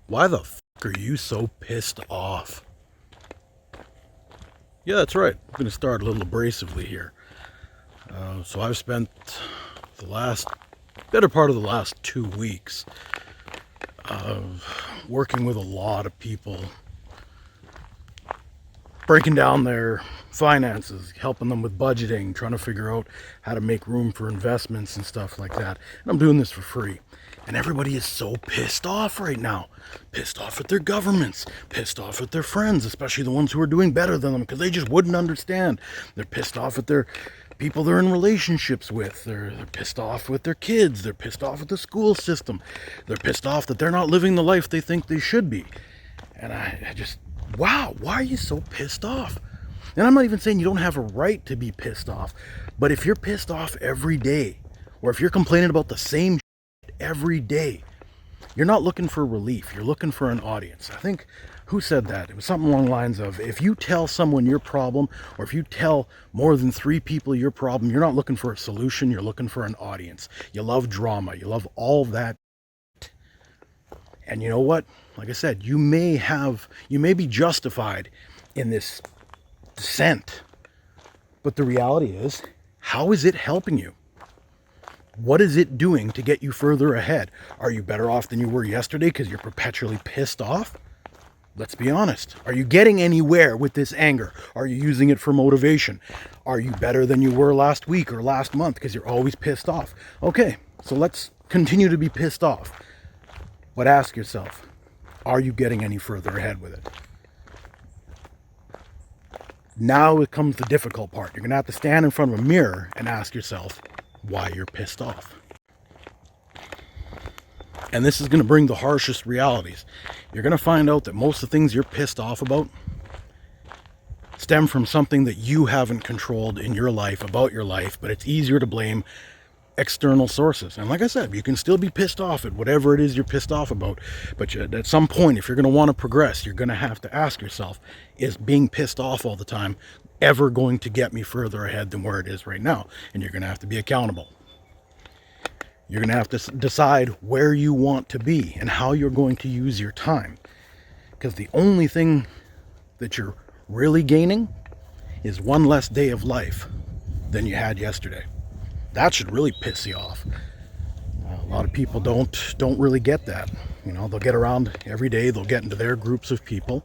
Why the f are you so pissed off? Yeah, that's right. I'm going to start a little abrasively here. So I've spent the better part of the last 2 weeks working with a lot of people, breaking down their finances, helping them with budgeting, trying to figure out how to make room for investments and stuff like that. And I'm doing this for free. And everybody is so pissed off right now. Pissed off at their governments, pissed off at their friends, especially the ones who are doing better than them because they just wouldn't understand. They're pissed off at their people they're in relationships with. They're pissed off with their kids. They're pissed off with the school system. They're pissed off that they're not living the life they think they should be. And I just, wow, why are you so pissed off? And I'm not even saying you don't have a right to be pissed off, but if you're pissed off every day, or if you're complaining about the same every day, you're not looking for relief, you're looking for an audience. I think, who said that? It was something along the lines of, if you tell someone your problem, or if you tell more than 3 people your problem, you're not looking for a solution, you're looking for an audience. You love drama, you love all that. And you know what? Like I said, you may be justified in this dissent, but the reality is, how is it helping you? What is it doing to get you further ahead? Are you better off than you were yesterday because you're perpetually pissed off? Let's be honest. Are you getting anywhere with this anger? Are you using it for motivation? Are you better than you were last week or last month because you're always pissed off? Okay, so let's continue to be pissed off. But ask yourself, are you getting any further ahead with it? Now it comes the difficult part. You're going to have to stand in front of a mirror and ask yourself why you're pissed off. And this is going to bring the harshest realities. You're going to find out that most of the things you're pissed off about stem from something that you haven't controlled in your life, about your life, but it's easier to blame external sources. And like I said, you can still be pissed off at whatever it is you're pissed off about, but at some point, if you're going to want to progress, you're going to have to ask yourself, is being pissed off all the time ever going to get me further ahead than where it is right now? And you're going to have to be accountable. You're going to have to decide where you want to be and how you're going to use your time, because the only thing that you're really gaining is one less day of life than you had yesterday. That should really piss you off. A lot of people don't really get that. You know, they'll get around every day, they'll get into their groups of people,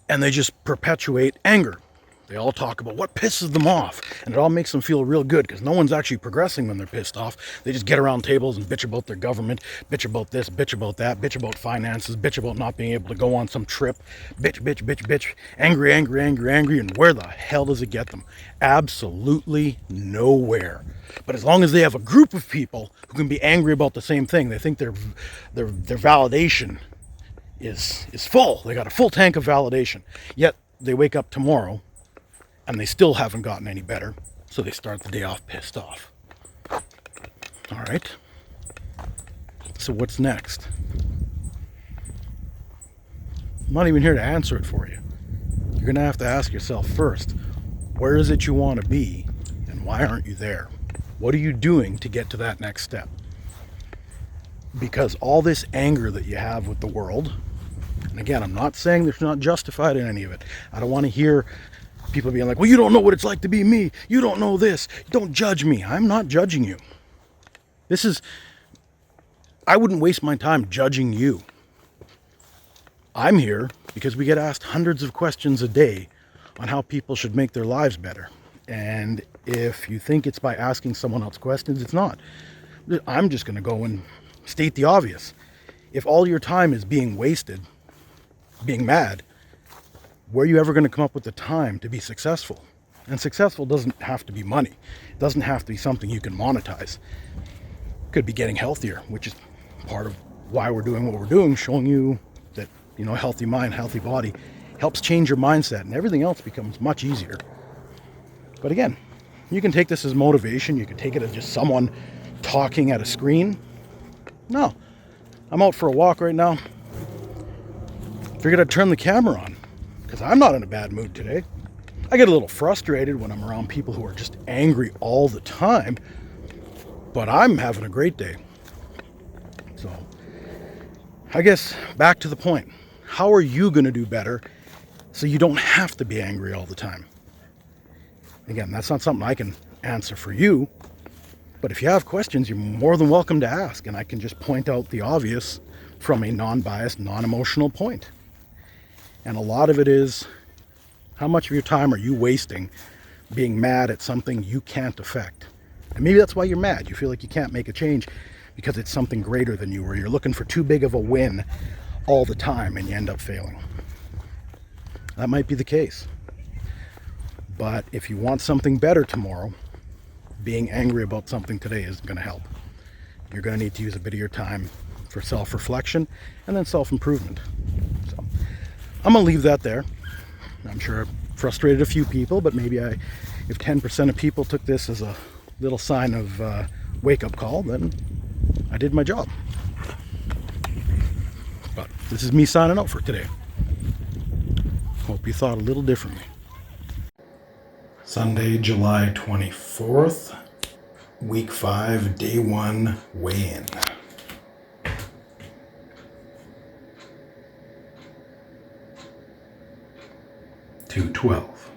and they just perpetuate anger. They all talk about what pisses them off, and it all makes them feel real good because no one's actually progressing when they're pissed off. They just get around tables and bitch about their government, bitch about this, bitch about that, bitch about finances, bitch about not being able to go on some trip, bitch, angry, and where the hell does it get them? Absolutely nowhere. But as long as they have a group of people who can be angry about the same thing, they think their validation is full. They got a full tank of validation. Yet they wake up tomorrow and they still haven't gotten any better, so they start the day off pissed off. All right. So what's next? I'm not even here to answer it for you. You're going to have to ask yourself first, where is it you want to be, and why aren't you there? What are you doing to get to that next step? Because all this anger that you have with the world, and again, I'm not saying there's not justified in any of it. I don't want to hear people being like, well, you don't know what it's like to be me. You don't know this. Don't judge me. I'm not judging you. I wouldn't waste my time judging you. I'm here because we get asked hundreds of questions a day on how people should make their lives better. And if you think it's by asking someone else questions, it's not. I'm just going to go and state the obvious. If all your time is being wasted, being mad, where are you ever going to come up with the time to be successful? And successful doesn't have to be money. It doesn't have to be something you can monetize. It could be getting healthier, which is part of why we're doing what we're doing, showing you that, healthy mind, healthy body helps change your mindset, and everything else becomes much easier. But again, you can take this as motivation. You can take it as just someone talking at a screen. No, I'm out for a walk right now. Figured I'd turn the camera on because I'm not in a bad mood today. I get a little frustrated when I'm around people who are just angry all the time, but I'm having a great day. So I guess back to the point. How are you going to do better so you don't have to be angry all the time? Again, that's not something I can answer for you, but if you have questions, you're more than welcome to ask, and I can just point out the obvious from a non-biased, non-emotional point. And a lot of it is, how much of your time are you wasting being mad at something you can't affect? And maybe that's why you're mad. You feel like you can't make a change because it's something greater than you, or you're looking for too big of a win all the time and you end up failing. That might be the case. But if you want something better tomorrow, being angry about something today isn't going to help. You're going to need to use a bit of your time for self-reflection and then self-improvement. So I'm going to leave that there. I'm sure I've frustrated a few people, but maybe if 10% of people took this as a little sign of wake-up call, then I did my job. But this is me signing out for today. Hope you thought a little differently. Sunday, July 24th, week 5, day 1, weigh-in. 212.